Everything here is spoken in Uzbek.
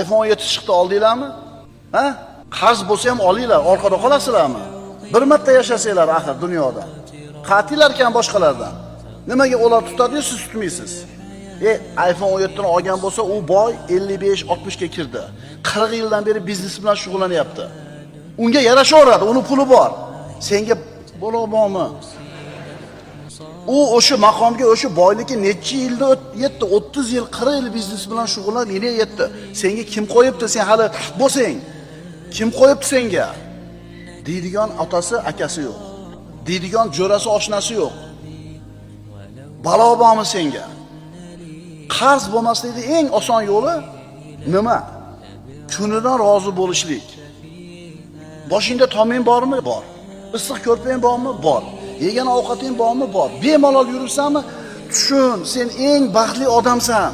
iPhone 17 chiqdi oldinglarmi? Ha? Qarz bo'lsa ham olinglar, orqada qolasizlarmi? Bir marta yashasanglar axir dunyoda. Qatilar ekan boshqalardan. Nimaga ular tutadi, siz tutmaysiz? iPhone 17 ni olgan bo'lsa, u boy 55-60 ga kirdi. 40 yildan beri biznes bilan shug'ullanyapti. Unga yarashaveradi, uni puli bor. Senga bo'lmoqmi? U o'sha maqomga, o'sha boyligi necha yilda yetdi? 30 yil, 40 yil biznes bilan shug'ullanib yana yetdi. Senga kim qo'yibdi? Sen hali bo'lsang, kim qo'yibdi senga? Deydigan otasi, akasi yo'q. Deydigan jo'rasi, oshnasi yo'q. Balo bormi senga? Qarz bo'lmaslikning eng oson yo'li nima? Kunidan rozi bo'lishlik. Boshingda toming bormi? Bor. Issiq ko'rpang bormi? Bor. Yegan ovqating bormi? Bor. Bemalol yuribsanmi? Tushun, sen eng baxtli odamsan.